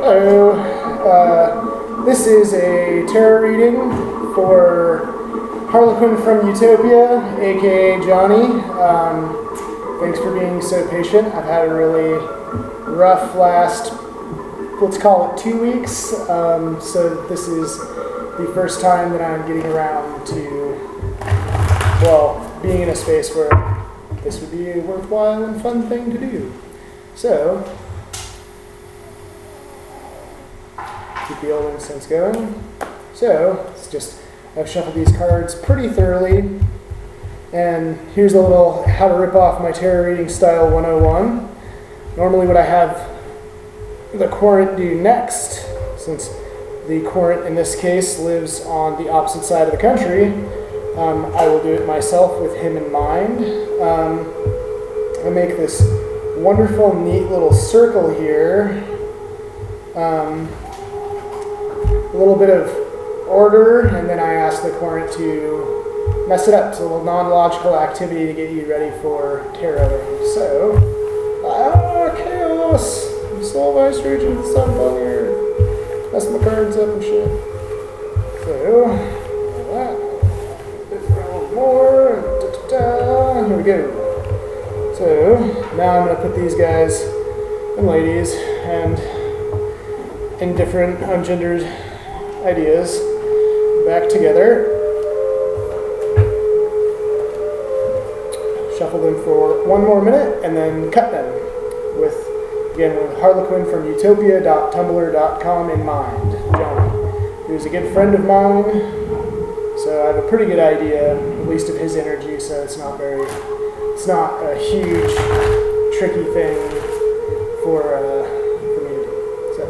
Hello. This is a tarot reading for Harlequin from Utopia, aka Johnny. Thanks for being so patient. I've had a really rough last, let's call it 2 weeks. So this is the first time that I'm getting around to, well, being in a space where this would be a worthwhile and fun thing to do. So, keep the old incense going. So, I've shuffled these cards pretty thoroughly. And here's a little how to rip off my tarot reading style 101. Normally what I have the Quorant do next, since the Quorant in this case lives on the opposite side of the country, I will do it myself with him in mind. I make this wonderful, neat little circle here. A little bit of order, and then I ask the Quorant to mess it up. It's a little non-logical activity to get you ready for taroting. So, chaos! Soul vice region of the sun on the earth. Mess my cards up and shit. So, that. A little more. Here we go. So, now I'm going to put these guys and ladies and indifferent, ungendered ideas back together. Shuffle them for one more minute and then cut them with Harlequin from utopia.tumblr.com in mind. Johnny, who's a good friend of mine, so I have a pretty good idea, at least of his energy, so it's not a huge, tricky thing for me to do. So.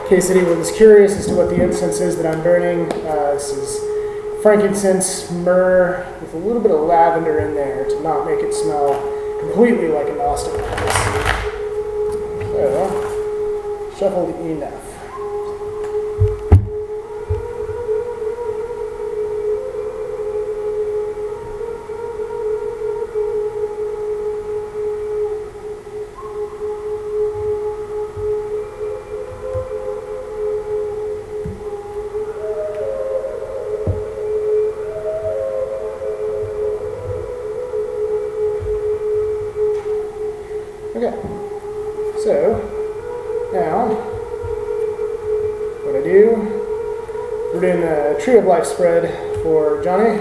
In case anyone's curious as to what the incense is that I'm burning, this is frankincense, myrrh, with a little bit of lavender in there to not make it smell completely like a Gnostic place. So, shuffled enough. Okay, so now what I do, we're doing a Tree of Life spread for Johnny. I'm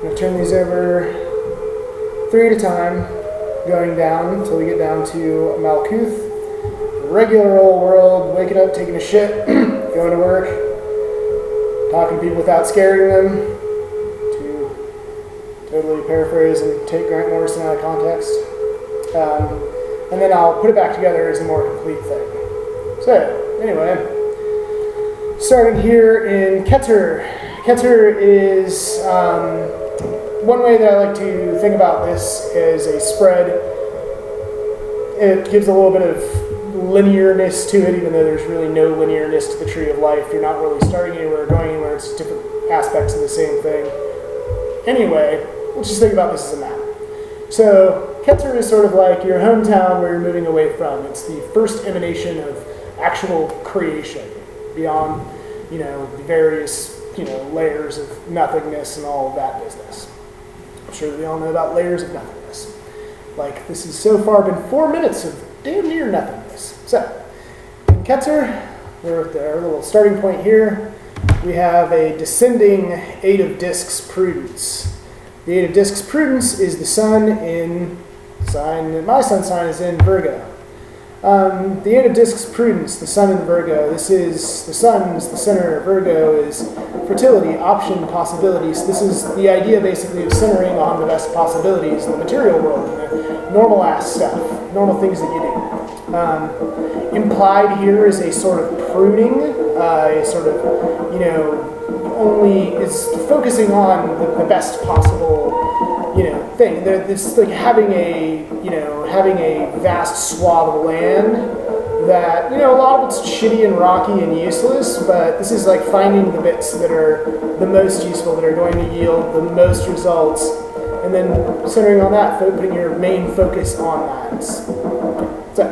going to turn these over 3 at a time, going down until we get down to Malkuth. Regular old world, waking up, taking a shit, going to work, talking to people without scaring them. Totally paraphrase and take Grant Morrison out of context. And then I'll put it back together as a more complete thing. So, anyway, starting here in Keter. Keter is one way that I like to think about this as a spread. It gives a little bit of linearness to it, even though there's really no linearness to the Tree of Life. You're not really starting anywhere or going anywhere. It's different aspects of the same thing. Anyway, let's just think about this as a map. So, Keter is sort of like your hometown where you're moving away from. It's the first emanation of actual creation beyond, the various, layers of nothingness and all of that business. I'm sure that we all know about layers of nothingness. Like, this has so far been 4 minutes of damn near nothingness. So, in Keter, we're at our little starting point here. We have a descending Eight of Discs Prudence. The Eight of Discs Prudence is the sun in sign, my sun sign is in Virgo. The Eight of Discs Prudence, the sun in Virgo, the sun is the center, Virgo is fertility, option, possibilities. This is the idea basically of centering on the best possibilities in the material world, the normal ass stuff, normal things that you do. Implied here is a sort of pruning, a sort of, only is focusing on the best possible, thing. It's like having a, having a vast swath of land that, a lot of it's shitty and rocky and useless, but this is like finding the bits that are the most useful, that are going to yield the most results, and then centering on that, putting your main focus on that. So,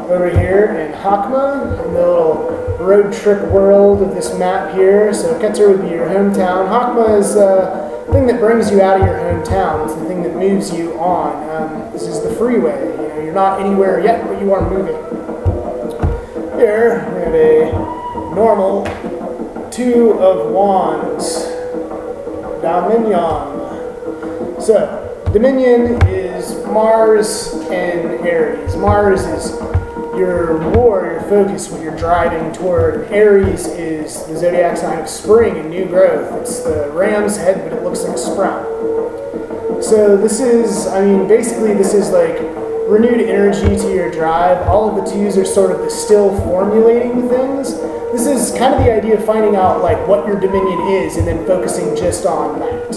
over here in Hakma, in the little road trip world of this map here, so Keter would be your hometown. Hakma is the thing that brings you out of your hometown. It's the thing that moves you on. This is the freeway. You're not anywhere yet, but you are moving. Here, we have a normal 2 of Wands. Dominion. So, Dominion is Mars and Aries. Mars is your war, your focus, what you're driving toward. And Aries is the zodiac sign of spring and new growth. It's the ram's head, but it looks like a sprout. So this is, basically this is like renewed energy to your drive. All of the 2s are sort of the still formulating things. This is kind of the idea of finding out like what your dominion is and then focusing just on that.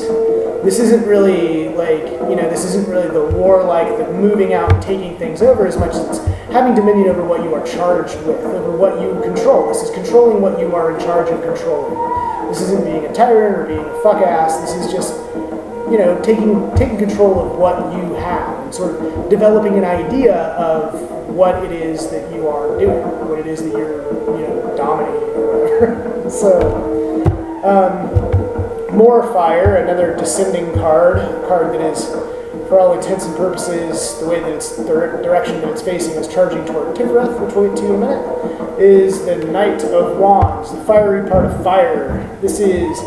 This isn't really like, this isn't really the warlike, the moving out and taking things over as much as it's having dominion over what you are charged with, over what you control. This is controlling what you are in charge of controlling. This isn't being a tyrant or being a fuck ass. This is just, taking control of what you have and sort of developing an idea of what it is that you are doing, what it is that you're, dominating or whatever. So, more fire, another descending card, a card that is, for all intents and purposes, the way that it's, the direction that it's facing is charging toward Tifereth, which we'll get to in a minute, is the Knight of Wands, the fiery part of fire. This is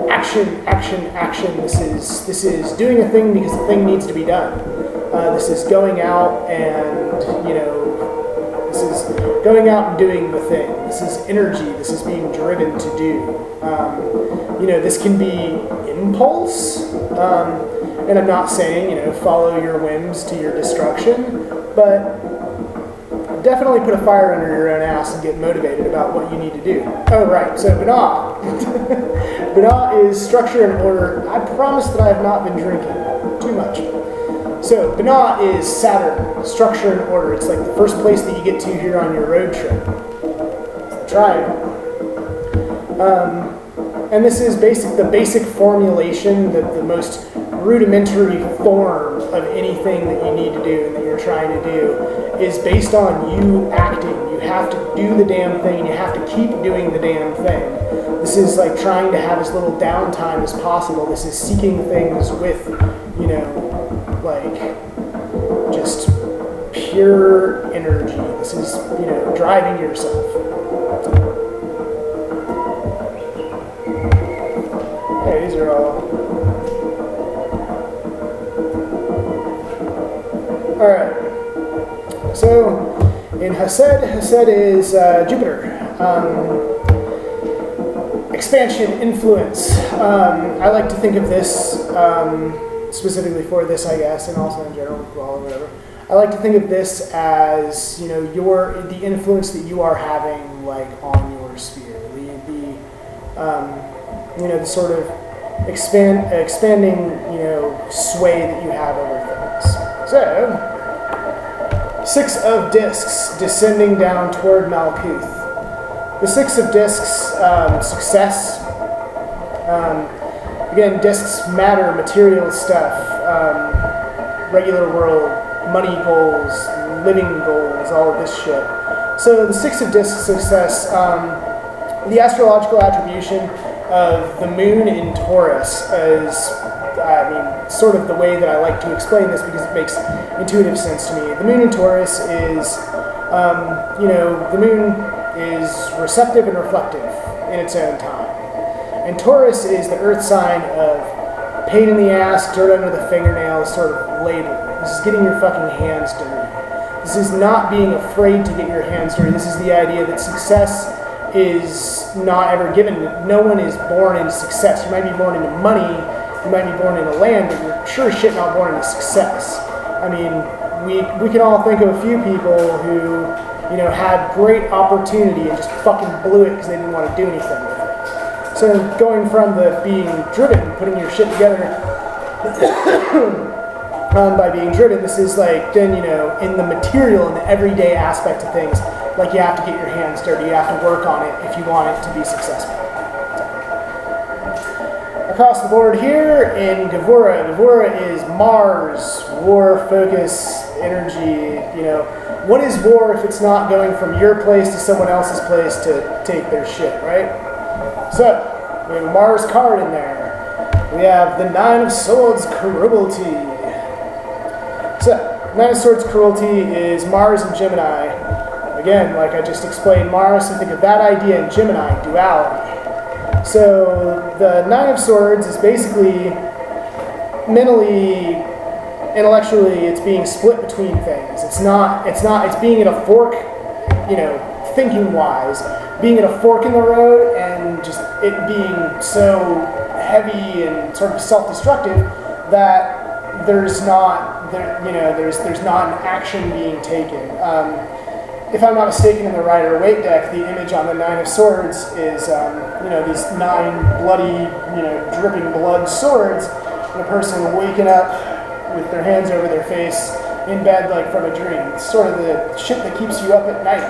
action, action, action. This is doing a thing because the thing needs to be done. This is going out and, this is going out and doing the thing. This is energy. This is being driven to do. This can be impulse. And I'm not saying, follow your whims to your destruction, but definitely put a fire under your own ass and get motivated about what you need to do. Oh, right. So Banat. Banat is structure and order. I promise that I have not been drinking too much. So Banat is Saturn, structure and order. It's like the first place that you get to here on your road trip. It's the triangle. And this is the basic formulation, the most rudimentary form of anything that you need to do and that you're trying to do is based on you acting. You have to do the damn thing and you have to keep doing the damn thing. This is like trying to have as little downtime as possible. This is seeking things with, just pure energy. This is, driving yourself. Hey, these are all... Alright. So, in Hesed is Jupiter. Expansion, influence. I like to think of this, specifically for this, I guess, and also in general, or whatever. I like to think of this as, the influence that you are having, like, on your sphere. The sort of expanding, sway that you have over things. So, 6 of Discs descending down toward Malkuth. The 6 of Discs, success. Again, discs matter, material stuff, regular world, money goals, living goals, all of this shit. So the 6 of Discs success, the astrological attribution of the moon in Taurus is, sort of the way that I like to explain this because it makes intuitive sense to me. The moon in Taurus is, the moon is receptive and reflective in its own time. And Taurus is the earth sign of pain in the ass, dirt under the fingernails, sort of labor. This is getting your fucking hands dirty. This is not being afraid to get your hands dirty. This is the idea that success is not ever given. No one is born into success. You might be born into money, you might be born into land, but you're sure as shit not born into success. We can all think of a few people who, had great opportunity and just fucking blew it because they didn't want to do anything with it. So going from the being driven, putting your shit together, by being driven. This is like, then, in the material, in the everyday aspect of things, like you have to get your hands dirty, you have to work on it if you want it to be successful. Across the board here in Gavura is Mars, war, focus, energy, What is war if it's not going from your place to someone else's place to take their shit, right? So, we have a Mars card in there. We have the Nine of Swords, Cruelty. So, Nine of Swords, Cruelty is Mars and Gemini. Again, like I just explained, Mars, so think of that idea in Gemini, duality. So, the Nine of Swords is basically mentally, intellectually, it's being split between things. It's being at a fork, thinking-wise, being at a fork in the road and just it being so heavy and sort of self-destructive that there's not an action being taken. If I'm not mistaken, in the Rider-Waite deck, the image on the Nine of Swords is these 9 bloody, dripping blood swords, and a person waking up with their hands over their face in bed like from a dream. It's sort of the shit that keeps you up at night.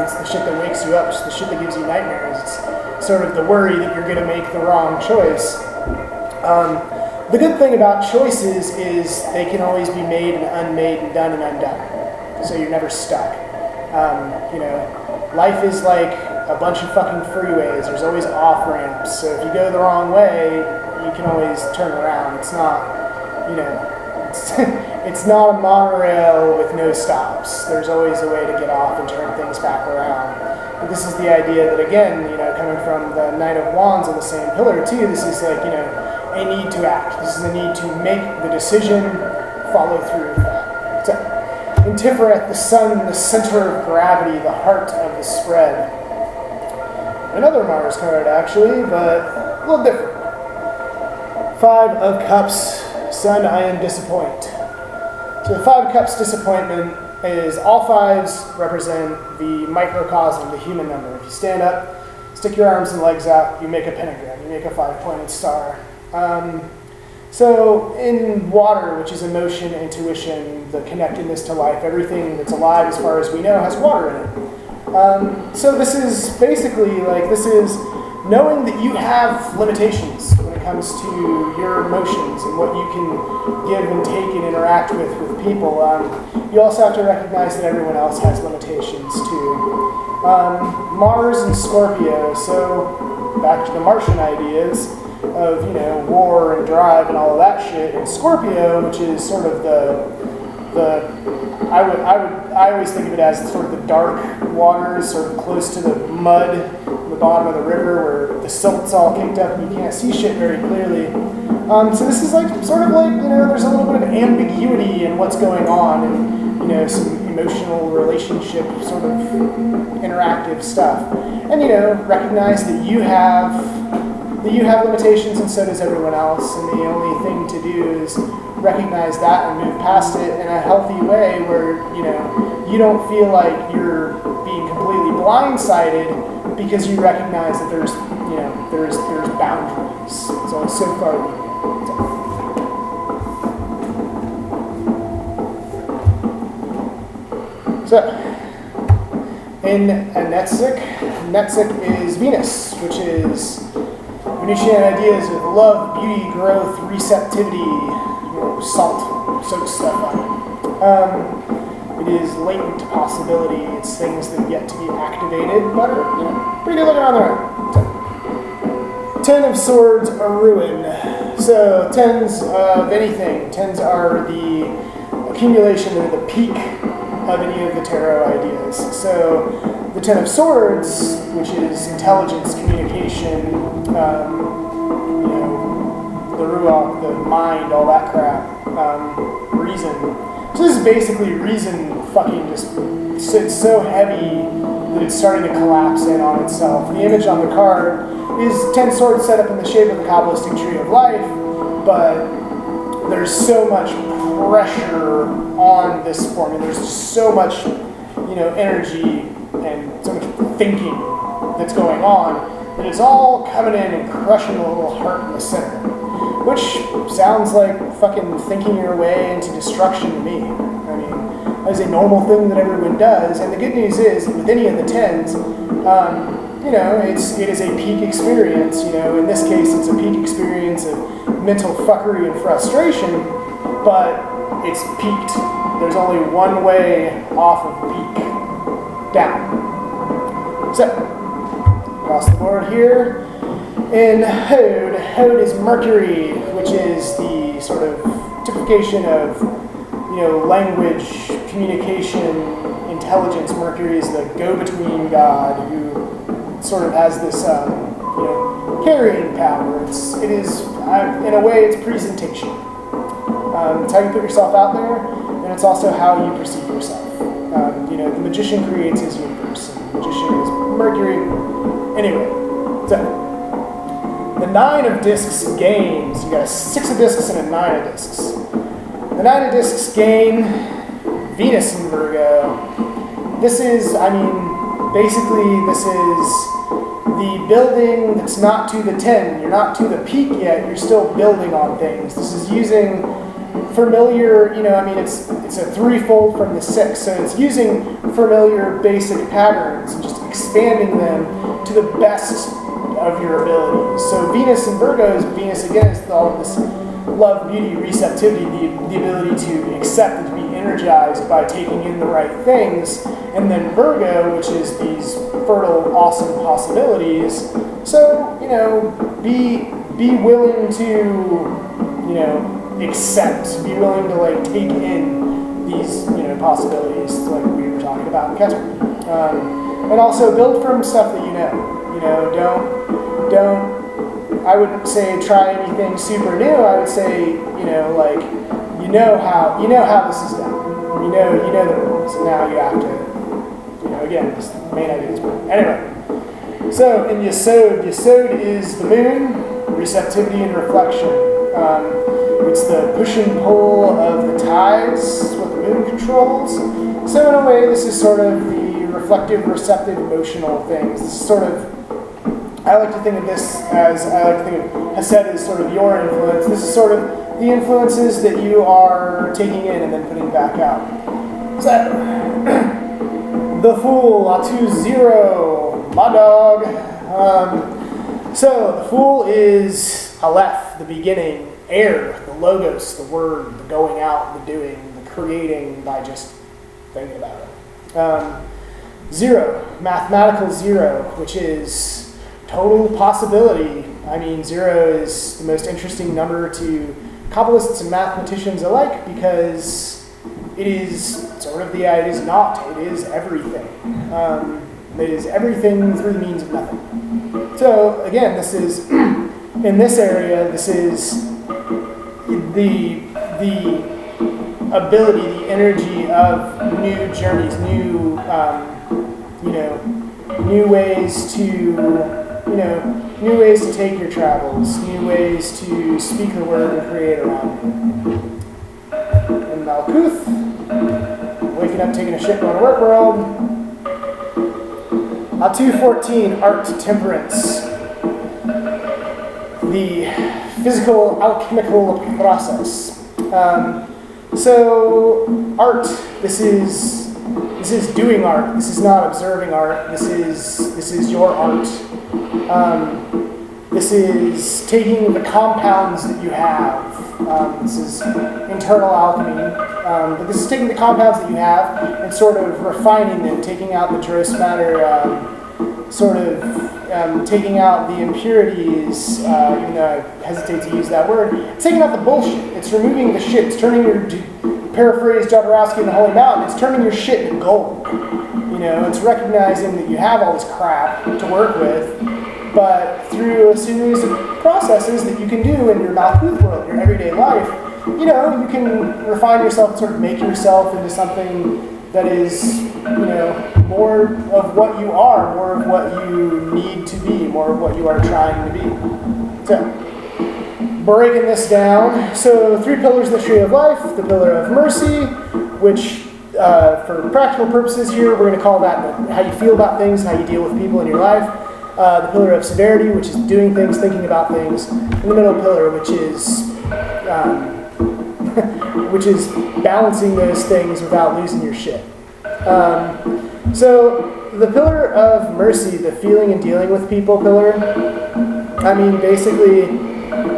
It's the shit that wakes you up. It's the shit that gives you nightmares. It's sort of the worry that you're going to make the wrong choice. The good thing about choices is they can always be made and unmade and done and undone. So you're never stuck. Life is like a bunch of fucking freeways. There's always off-ramps. So if you go the wrong way, you can always turn around. It's not, it's not a monorail with no stops. There's always a way to get off and turn things back around. But this is the idea that, again, coming from the Knight of Wands on the same pillar too, this is like, a need to act. This is a need to make the decision, follow through with that. So, in Tiferet, the sun, the center of gravity, the heart of the spread. Another Mars card, actually, but a little different. 5 of Cups, Sun, I am disappoint. So the 5 of Cups, disappointment, is all 5s represent the microcosm, the human number. If you stand up, stick your arms and legs out, you make a pentagram, you make a 5-pointed star. So in water, which is emotion, intuition, the connectedness to life, everything that's alive as far as we know has water in it. So this is basically knowing that you have limitations when it comes to your emotions and what you can give and take and interact with people. You also have to recognize that everyone else has limitations too. Mars and Scorpio, so back to the Martian ideas of, war and drive and all of that shit. And Scorpio, which is sort of I always think of it as sort of the dark waters, sort of close to the mud, the bottom of the river where the silt's all kicked up and you can't see shit very clearly. So this is there's a little bit of ambiguity in what's going on and, some emotional relationship sort of interactive stuff. And, recognize that you have limitations and so does everyone else, and the only thing to do is recognize that and move past it in a healthy way where, you don't feel like you're being completely blindsided because you recognize that there's boundaries. So far. So, in Netzach is Venus, which is Venusian ideas of love, beauty, growth, receptivity, salt, soak stuff on it. It is latent possibility. It's things that yet to be activated, but pretty good looking on there. So, 10 of Swords are ruin. So 10s of anything. 10s are the accumulation or the peak of any of the tarot ideas. So the 10 of Swords, which is intelligence, communication, the ruach, the mind, all that crap, reason. So this is basically reason fucking just sits so heavy that it's starting to collapse in on itself. The image on the card is 10 swords set up in the shape of the Kabbalistic tree of life, but there's so much pressure on this formula. There's just so much, energy and so much thinking that's going on that it's all coming in and crushing the little heart in the center. which sounds like fucking thinking your way into destruction to me. I mean, that is a normal thing that everyone does, and the good news is, with any of the 10s, you know, it is a peak experience. You know, in this case, it's a peak experience of mental fuckery and frustration, but it's peaked. There's only one way off of peak, down. So, across the board here, in Hode is Mercury, which is the sort of typification of, you know, language, communication, intelligence. Mercury is the go-between god who sort of has this, you know, carrying power. It is, in a way, it's presentation. It's how you put yourself out there, and it's also how you perceive yourself. You know, the magician creates his universe, and the magician is Mercury. Anyway, so the 9 of discs gains. You got a 6 of discs and a 9 of discs. The 9 of discs gain Venus in Virgo. This is, I mean, basically this is the building that's not to the 10. You're not to the peak yet. You're still building on things. This is using familiar, you know, I mean, it's a threefold from the 6, so it's using familiar basic patterns and just expanding them to the best of your abilities. So Venus in Virgo is, Venus again is all of this love, beauty, receptivity, the ability to accept and to be energized by taking in the right things. And then Virgo, which is these fertile, awesome possibilities. So, you know, be willing to, you know, accept, be willing to like take in these, you know, possibilities like we were talking about in Ketzer. And also build from stuff that you know. You know, don't, I wouldn't say try anything super new. I would say, you know, like, you know how this is done. You know the rules, and now you have to, you know, again, this main idea is anyway. So in Yesod is the moon, receptivity and reflection. It's the push and pull of the tides, what the moon controls. So in a way, this is sort of the reflective, receptive, emotional things. This is sort of, I like to think of this as, I like to think of Hesed as sort of your influence. This is sort of the influences that you are taking in and then putting back out. So, the Fool, Atu 0, my dog. So, the Fool is Aleph, the beginning, air, the logos, the word, the going out, the doing, the creating by just thinking about it. 0, mathematical 0, which is total possibility. I mean, 0 is the most interesting number to Kabbalists and mathematicians alike because it is sort of it is not, it is everything. It is everything through the means of nothing. So again, this is, in this area, this is the ability, the energy of new journeys, new, you know, new ways to take your travels, new ways to speak the word and create around you. And Malkuth, waking up, taking a shit, going to work world. Atu 14, art, temperance. The physical, alchemical process. So, art, this is doing art. This is not observing art. This is your art. This is taking the compounds that you have. This is internal alchemy. But this is taking the compounds that you have and sort of refining them, taking out the gross matter, taking out the impurities, even though I hesitate to use that word. It's taking out the bullshit. It's removing the shit. It's turning your, to paraphrase Jodorowsky in The Holy Mountain, it's turning your shit into gold. You know, it's recognizing that you have all this crap to work with, but through a series of processes that you can do in your Malkuth world, your everyday life, you know, you can refine yourself and sort of make yourself into something that is, you know, more of what you are, more of what you need to be, more of what you are trying to be. So, breaking this down. So, 3 pillars of the tree of life, the pillar of mercy, which for practical purposes here, we're going to call that how you feel about things, how you deal with people in your life. the pillar of severity, which is doing things, thinking about things, and the middle pillar, which is which is balancing those things without losing your shit. So the pillar of mercy, the feeling and dealing with people pillar, I mean, basically,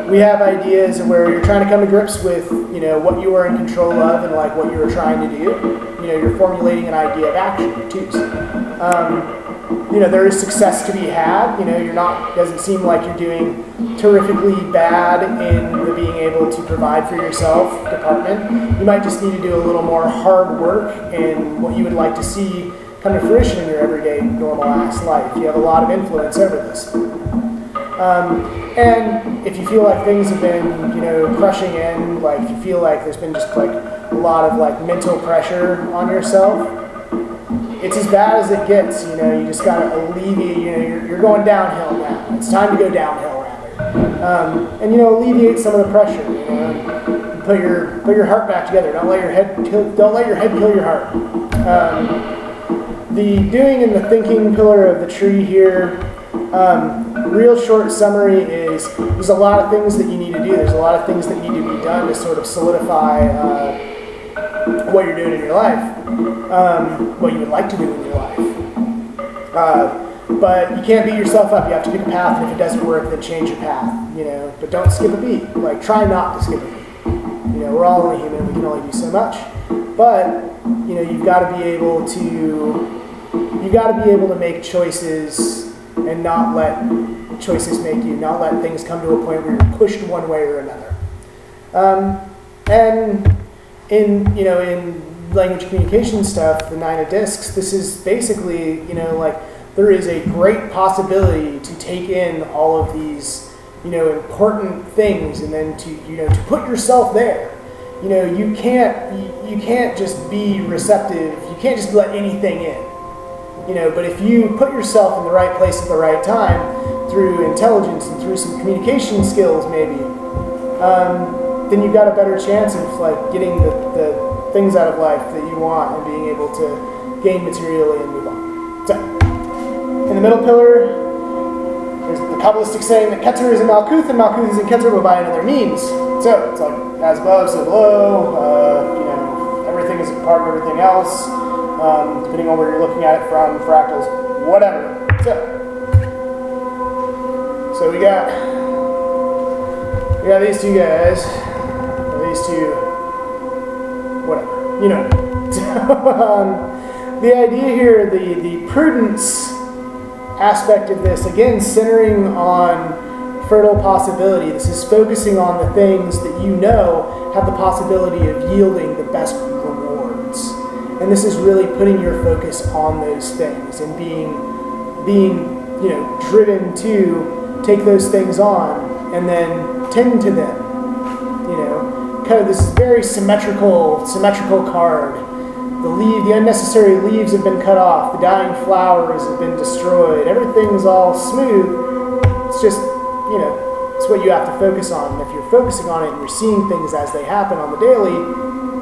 we have ideas where you're trying to come to grips with, what you are in control of and like what you are trying to do. You're formulating an idea of action, you choose. There is success to be had. Doesn't seem like you're doing terrifically bad in the being able to provide for yourself department. You might just need to do a little more hard work in what you would like to see come to fruition in your everyday normal ass life. You have a lot of influence over this. And if you feel like things have been, crushing in, like if you feel like there's been just like a lot of like mental pressure on yourself, it's as bad as it gets. You just gotta alleviate. You're going downhill now. It's time to go downhill rather, and alleviate some of the pressure. Put your heart back together. Don't let your head kill your heart. The doing and the thinking pillar of the tree here. Real short summary is there's a lot of things that you need to do. There's a lot of things that need to be done to sort of solidify what you're doing in your life, what you would like to do in your life. But you can't beat yourself up. You have to pick a path, and if it doesn't work, then change your path. But don't skip a beat. Like, try not to skip a beat. We're all only human. We can only do so much. But you've got to be able to make choices and not let choices make you, not let things come to a point where you're pushed one way or another. And in language communication stuff, the 9 of discs, this is basically, there is a great possibility to take in all of these, important things and then to put yourself there. You can't just be receptive. You can't just let anything in. But if you put yourself in the right place at the right time through intelligence and through some communication skills maybe, then you've got a better chance of like getting the things out of life that you want and being able to gain materially and move on. So, in the middle pillar, there's the Kabbalistic saying that Keter is in Malkuth and Malkuth is in Keter, but by another means. So it's like as above, so below. Everything is a part of everything else. Depending on where you're looking at it from, fractals, whatever. So we got these two guys, these two, whatever, the idea here, the prudence aspect of this, again, centering on fertile possibility. This is focusing on the things that have the possibility of yielding the best rewards. And this is really putting your focus on those things and being driven to take those things on and then tend to them. Kind of this very symmetrical card. The unnecessary leaves have been cut off. The dying flowers have been destroyed. Everything's all smooth. It's just, it's what you have to focus on. And if you're focusing on it and you're seeing things as they happen on the daily,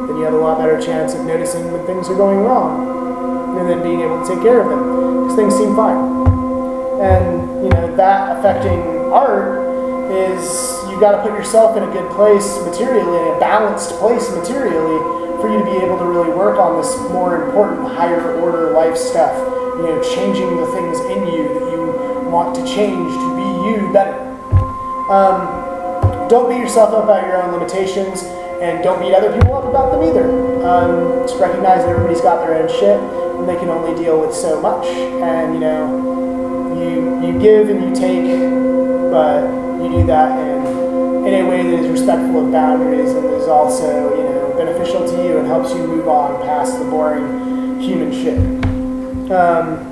then you have a lot better chance of noticing when things are going wrong and then being able to take care of them because things seem fine. And that affecting art is you got to put yourself in a good place materially, in a balanced place materially, for you to be able to really work on this more important, higher order life stuff. Changing the things in you that you want to change to be you better. Don't beat yourself up about your own limitations. And don't beat other people up about them either. Just recognize that everybody's got their own shit, and they can only deal with so much. And you give and you take, but you do that in a way that is respectful of boundaries and is also beneficial to you and helps you move on past the boring human shit. And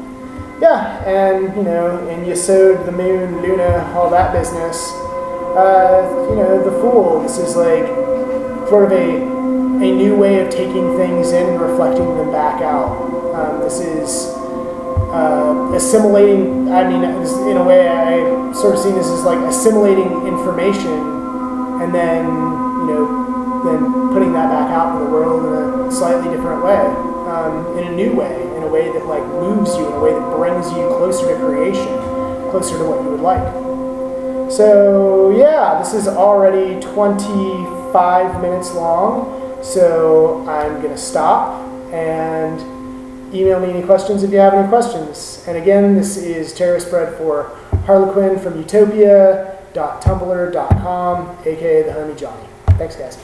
and Yesod, the moon, Luna, all that business. The Fool. This is like sort of a new way of taking things in and reflecting them back out. This is assimilating, in a way I sort of see this as like assimilating information and then, then putting that back out in the world in a slightly different way, in a new way, in a way that like moves you, in a way that brings you closer to creation, closer to what you would like. So yeah, this is already 25 minutes long, so I'm going to stop and email me any questions if you have any questions. And again, this is TerraSpread for Harlequin from utopia.tumblr.com, aka the homie Johnny. Thanks, guys.